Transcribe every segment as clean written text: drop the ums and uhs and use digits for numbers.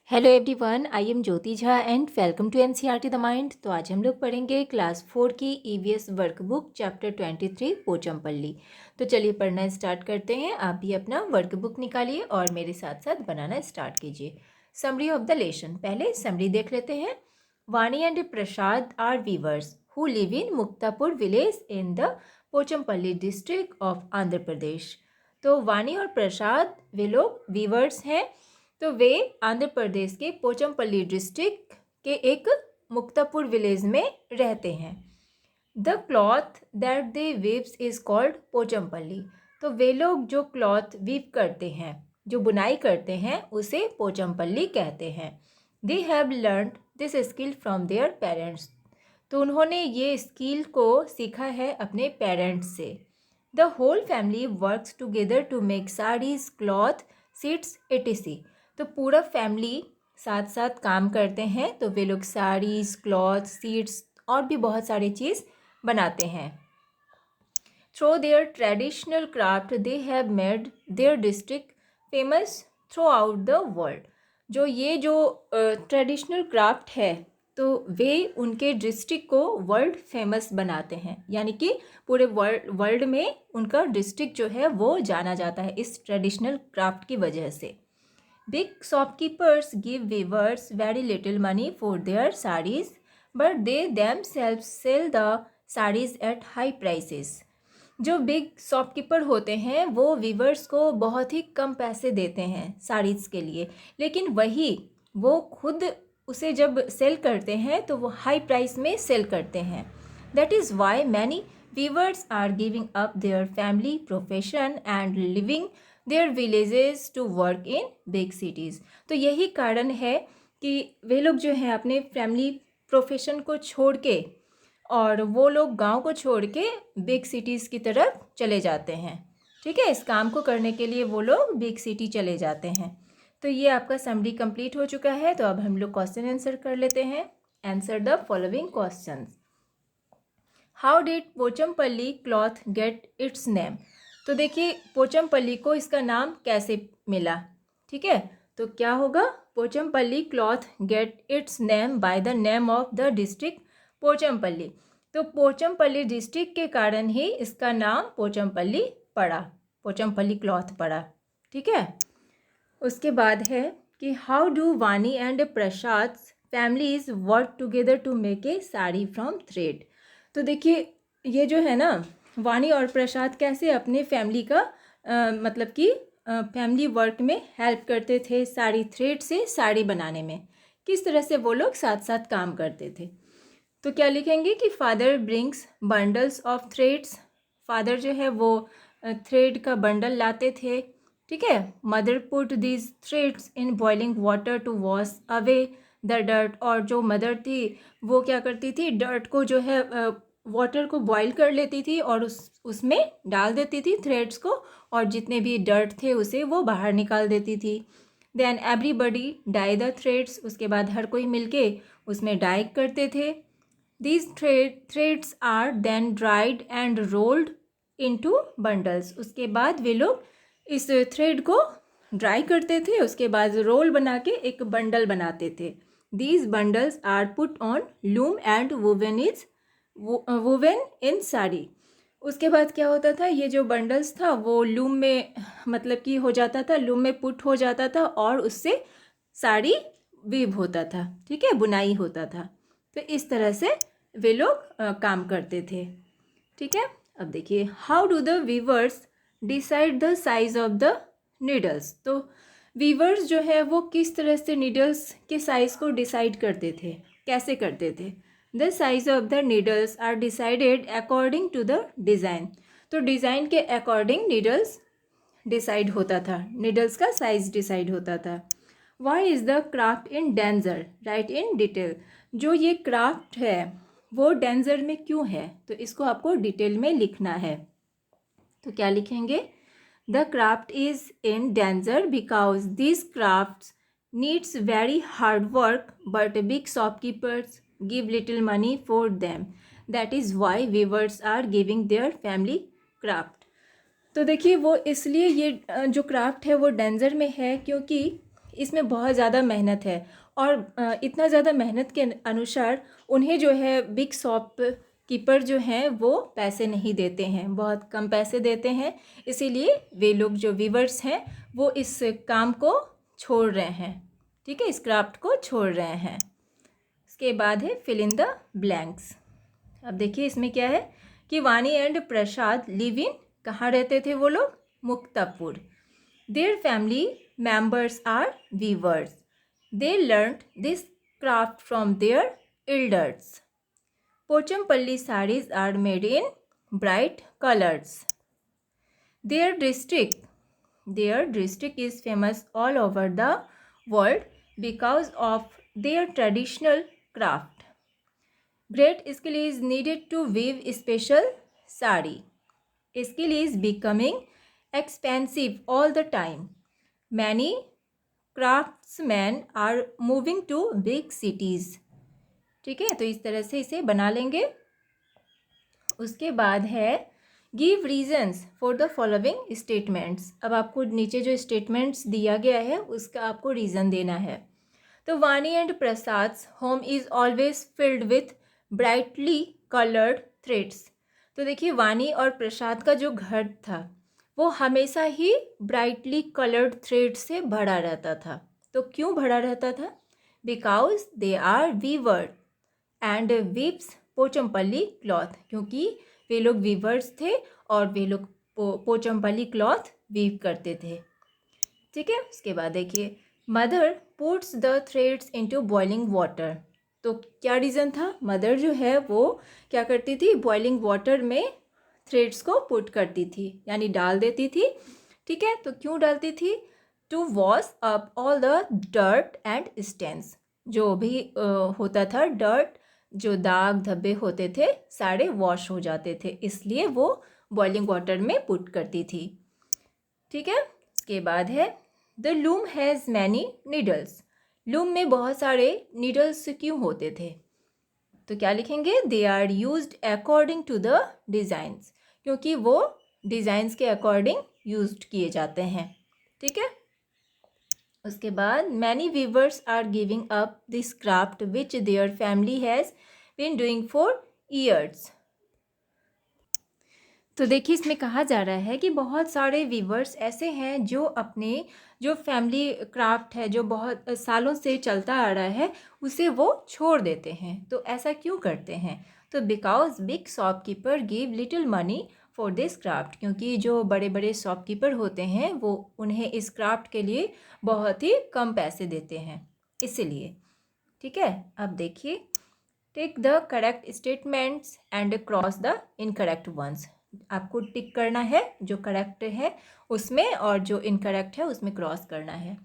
Hello everyone, I am Jyoti Jha and welcome to NCERT the mind. तो आज हम लोग पढ़ेंगे क्लास 4 की ईवीएस वर्कबुक चैप्टर 23 पोचमपल्ली। तो चलिए पढ़ना स्टार्ट करते हैं। आप भी अपना वर्कबुक निकालिए और मेरे साथ साथ बनाना स्टार्ट कीजिए। समरी ऑफ द लेसन, पहले समरी देख लेते हैं। Vani and Prasad are weavers who live in Muktapur village in the Pochampalli district of Andhra Pradesh. तो वाणी और प्रसाद वे लोग वीवर्स हैं। तो वे आंध्र प्रदेश के पोचमपल्ली डिस्ट्रिक्ट के एक मुक्तापुर विलेज में रहते हैं। The cloth that they weaves is called Pochampally. तो वे लोग जो क्लॉथ वीव करते हैं, जो बुनाई करते हैं, उसे पोचमपल्ली कहते हैं। They have learned this skill from their parents. तो उन्होंने ये स्किल को सीखा है अपने पेरेंट्स से। The whole family works together to make saris, cloth, seats etc। तो पूरा फैमिली साथ साथ काम करते हैं। तो वे लोग साड़ीज़, क्लॉथ, सीट्स और भी बहुत सारी चीज़ बनाते हैं। Through their traditional craft they have made their district famous throughout the world. जो ट्रेडिशनल क्राफ्ट है, तो वे उनके डिस्ट्रिक्ट को वर्ल्ड फेमस बनाते हैं, यानी कि पूरे वर्ल्ड में उनका डिस्ट्रिक्ट जो है वो जाना जाता है इस ट्रेडिशनल क्राफ्ट की वजह से। Big shopkeepers give weavers very little money for their sarees, but they themselves sell the sarees at high prices। जो बिग शॉपकीपर होते हैं वो वीवर्स को बहुत ही कम पैसे देते हैं साड़ीज़ के लिए, लेकिन वही वो खुद उसे जब सेल करते हैं तो वो हाई प्राइस में सेल करते हैं। That is why many weavers are giving up their family profession and living their villages to work in big cities. तो यही कारण है कि वे लोग जो हैं अपने फैमिली प्रोफेशन को छोड़ के और वो लोग गांव को छोड़ के बिग सिटीज़ की तरफ चले जाते हैं। ठीक है, इस काम को करने के लिए वो लोग बिग सिटी चले जाते हैं। तो ये आपका समरी कंप्लीट हो चुका है। तो अब हम लोग क्वेश्चन आंसर कर लेते हैं। Answer the following questions. How did Pochampally cloth get its name. तो देखिए पोचमपल्ली को इसका नाम कैसे मिला। ठीक है, तो क्या होगा, Pochampally cloth get its name by the name of the district Pochampally. तो पोचमपल्ली डिस्ट्रिक्ट के कारण ही इसका नाम पोचमपल्ली पड़ा, पोचमपल्ली क्लॉथ पड़ा। ठीक है, उसके बाद है कि how do Vani and Prasad families work together to make a sari from thread. तो देखिए ये जो है ना, वानी और प्रसाद कैसे अपने फैमिली का मतलब कि फैमिली वर्क में हेल्प करते थे, साड़ी थ्रेड से साड़ी बनाने में किस तरह से वो लोग साथ साथ काम करते थे। तो क्या लिखेंगे कि father brings bundles of threads. Father जो है वो थ्रेड का बंडल लाते थे। ठीक है, mother put these threads in boiling water to wash away the dirt. और जो मदर थी वो क्या करती थी, डर्ट को जो है वाटर को बॉईल कर लेती थी और उसमें डाल देती थी थ्रेड्स को, और जितने भी डर्ट थे उसे वो बाहर निकाल देती थी। Then everybody dye the threads. उसके बाद हर कोई मिलके उसमें डाई करते थे। These threads are then dried and rolled into bundles. उसके बाद वे लोग इस थ्रेड को ड्राई करते थे, उसके बाद रोल बना के एक बंडल बनाते थे। These bundles are put on loom and woven in sari. उसके बाद क्या होता था, ये जो बंडल्स था वो लूम में मतलब कि हो जाता था, लूम में पुट हो जाता था और उससे साड़ी वीव होता था। ठीक है, बुनाई होता था। तो इस तरह से वे लोग काम करते थे। ठीक है, अब देखिए how do the weavers decide the size of the needles. तो वीवर्स जो है वो किस तरह से नीडल्स के साइज़ को डिसाइड करते थे, कैसे करते थे। The size of the needles are decided according to the design. तो डिज़ाइन के अकॉर्डिंग नीडल्स डिसाइड होता था, नीडल्स का साइज डिसाइड होता था। Why is the craft in danger, write in detail. जो ये क्राफ्ट है वो डेंजर में क्यों है, तो इसको आपको डिटेल में लिखना है। तो क्या लिखेंगे, the craft is in danger because this craft needs very hard work but big shopkeepers give little money for them. That is why weavers are giving their family craft. तो देखिए वो इसलिए ये जो क्राफ्ट है वो डेंजर में है क्योंकि इसमें बहुत ज़्यादा मेहनत है और इतना ज़्यादा मेहनत के अनुसार उन्हें जो है बिग शॉप कीपर जो हैं वो पैसे नहीं देते हैं, बहुत कम पैसे देते हैं। इसीलिए वे लोग जो वीवर्स हैं वो इस काम को छोड़ रहे हैं, ठीक है, इस क्राफ्ट को छोड़ रहे हैं। इसके बाद है फिल इन द ब्लैंक्स। अब देखिए इसमें क्या है कि वानी एंड प्रसाद लिव इन, कहाँ रहते थे वो लोग, Muktapur. Their family members are weavers. They learned this craft from their elders. Pochampalli sarees are made in bright colors. Their district is famous all over the world because of their traditional craft. Great skill is needed to weave special sari. Skill is becoming expensive all the time. Many craftsmen are moving to big cities. ठीक है, तो इस तरह से इसे बना लेंगे। उसके बाद है give reasons for the following statements. अब आपको नीचे जो स्टेटमेंट्स दिया गया है उसका आपको रीज़न देना है। तो Vani and Prasad's home is always filled with brightly coloured threads. तो देखिए वानी और प्रसाद का जो घर था वो हमेशा ही ब्राइटली कलर्ड थ्रेड से भरा रहता था। तो क्यों भरा रहता था? Because they are weaver and weaves Pochampally cloth, क्योंकि वे लोग वीवर्स थे और वे लोग पोचमपल्ली क्लॉथ वीव करते थे। ठीक है, उसके बाद देखिए mother puts the threads into boiling water. तो क्या रीज़न था? मदर जो है वो क्या करती थी, बॉइलिंग वाटर में थ्रेड्स को पुट करती थी, यानी डाल देती थी। ठीक है, तो क्यों डालती थी? To wash up all the dirt and stains. जो भी होता था डर्ट, जो दाग धब्बे होते थे सारे वॉश हो जाते थे, इसलिए वो बॉइलिंग वाटर में पुट करती थी। ठीक है, इसके बाद है the loom has many needles. Loom में बहुत सारे नीडल्स क्यों होते थे? तो क्या लिखेंगे? They are used according to the designs, क्योंकि वो डिज़ाइंस के अकॉर्डिंग यूज्ड किए जाते हैं। ठीक है, उसके बाद many weavers are giving up this craft which their family has been doing for years. तो देखिए इसमें कहा जा रहा है कि बहुत सारे वीवर्स ऐसे हैं जो अपने जो फैमिली क्राफ्ट है जो बहुत सालों से चलता आ रहा है उसे वो छोड़ देते हैं। तो ऐसा क्यों करते हैं? तो because big shopkeeper give little money for this craft, क्योंकि जो बड़े बड़े शॉपकीपर होते हैं वो उन्हें इस क्राफ्ट के लिए बहुत ही कम पैसे देते हैं, इसीलिए। ठीक है, अब देखिए tick the correct statements and cross the incorrect ones. आपको टिक करना है जो करेक्ट है उसमें और जो इनकरेक्ट है उसमें क्रॉस करना है।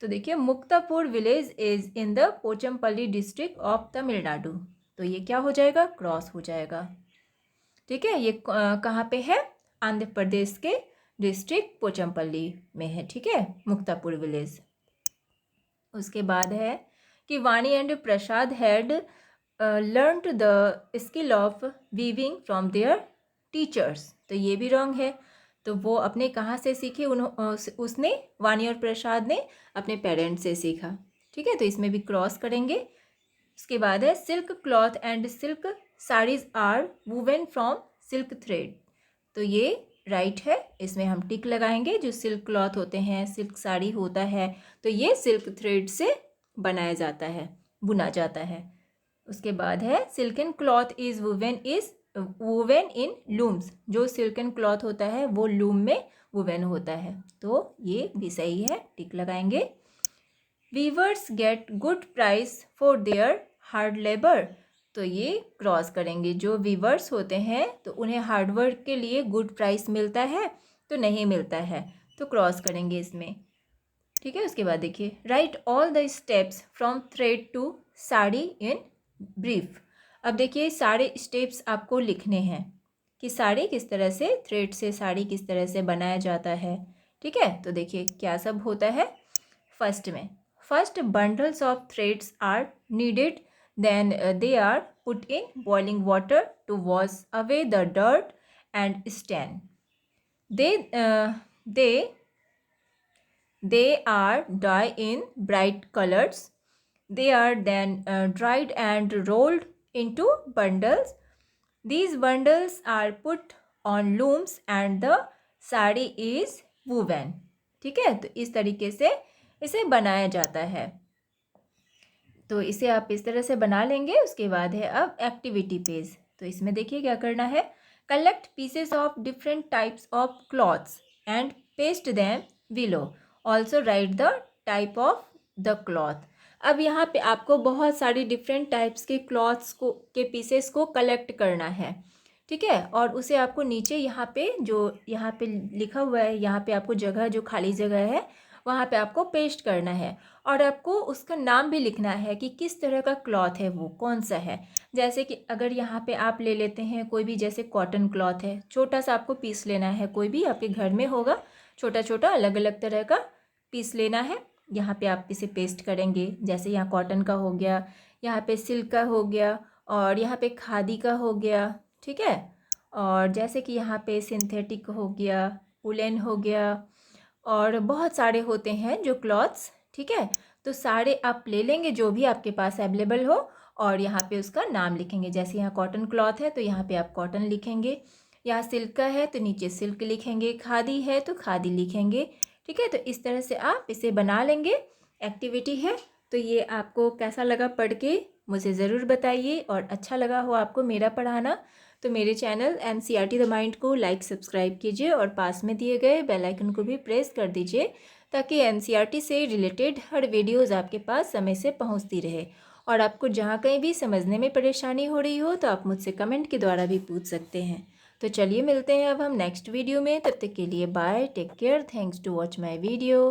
तो देखिए Muktapur village is in the Pochampalli district of Tamil Nadu. तो ये क्या हो जाएगा? क्रॉस हो जाएगा। ठीक है, ये कहाँ पे है? आंध्र प्रदेश के डिस्ट्रिक्ट पोचमपल्ली में है। ठीक है, मुक्तापुर विलेज। उसके बाद है कि वानी and Prasad had learned the skill of weaving from there teachers. तो ये भी रॉन्ग है। तो वो अपने कहाँ से सीखे? उसने, वानी और प्रसाद ने अपने पेरेंट्स से सीखा। ठीक है, तो इसमें भी क्रॉस करेंगे। उसके बाद है silk cloth and silk saris are woven from silk thread. तो ये राइट है, इसमें हम टिक लगाएंगे। जो सिल्क क्लॉथ होते हैं, सिल्क साड़ी होता है, तो ये सिल्क थ्रेड से बनाया जाता है, बुना जाता है। उसके बाद है silken cloth is woven in looms. जो सिल्कन क्लॉथ होता है वो लूम में वूवन होता है, तो ये भी सही है, टिक लगाएंगे। Weavers get good price for their hard labour. तो ये क्रॉस करेंगे। जो वीवर्स होते हैं तो उन्हें हार्डवर्क के लिए गुड प्राइस मिलता है? तो नहीं मिलता है, तो क्रॉस करेंगे इसमें। ठीक है, उसके बाद देखिए write all the steps from thread to sari in brief. अब देखिए सारे स्टेप्स आपको लिखने हैं कि साड़ी किस तरह से, थ्रेड से साड़ी किस तरह से बनाया जाता है। ठीक है, तो देखिए क्या सब होता है। First bundles of threads are needed, then they are put in boiling water to wash away the dirt and stain. They they are dyed in bright colors. They are then dried and rolled into bundles. These bundles are put on looms and the sari is woven. ठीक है, तो इस तरीके से इसे बनाया जाता है। तो इसे आप इस तरह से बना लेंगे। उसके बाद है अब एक्टिविटी पेज। तो इसमें देखिए क्या करना है। Collect pieces of different types of clothes and paste them below. Also right the type of the cloth. अब यहाँ पे आपको बहुत सारी डिफरेंट टाइप्स के क्लॉथ्स को के पीसेस को कलेक्ट करना है। ठीक है, और उसे आपको नीचे यहाँ पे जो यहाँ पे लिखा हुआ है, यहाँ पे आपको जगह जो खाली जगह है वहाँ पे आपको पेस्ट करना है। और आपको उसका नाम भी लिखना है कि किस तरह का क्लॉथ है, वो कौन सा है। जैसे कि अगर यहाँ पे आप ले लेते हैं कोई भी, जैसे कॉटन क्लॉथ है, छोटा सा आपको पीस लेना है। कोई भी आपके घर में होगा छोटा छोटा अलग अलग तरह का पीस लेना है। यहाँ पे आप इसे पेस्ट करेंगे। जैसे यहाँ कॉटन का हो गया, यहाँ पे सिल्क का हो गया, और यहाँ पे खादी का हो गया। ठीक है, और जैसे कि यहाँ पे सिंथेटिक हो गया, वुलन हो गया, और बहुत सारे होते हैं जो क्लॉथ्स। ठीक है, तो सारे आप ले लेंगे जो भी आपके पास अवेलेबल हो, और यहाँ पे उसका नाम लिखेंगे। जैसे यहाँ कॉटन क्लॉथ है तो यहाँ पे आप कॉटन लिखेंगे, यहाँ सिल्क का है तो नीचे सिल्क लिखेंगे, खादी है तो खादी लिखेंगे। ठीक है, तो इस तरह से आप इसे बना लेंगे। एक्टिविटी है, तो ये आपको कैसा लगा पढ़ के मुझे ज़रूर बताइए। और अच्छा लगा हो आपको मेरा पढ़ाना तो मेरे चैनल एनसीईआरटी द माइंड को लाइक सब्सक्राइब कीजिए, और पास में दिए गए बेल आइकन को भी प्रेस कर दीजिए, ताकि एनसीईआरटी से रिलेटेड हर वीडियोज़ आपके पास समय से पहुंचती रहे। और आपको जहाँ कहीं भी समझने में परेशानी हो रही हो तो आप मुझसे कमेंट के द्वारा भी पूछ सकते हैं। तो चलिए मिलते हैं अब हम नेक्स्ट वीडियो में। तब तक के लिए bye, take care, thanks to watch my video.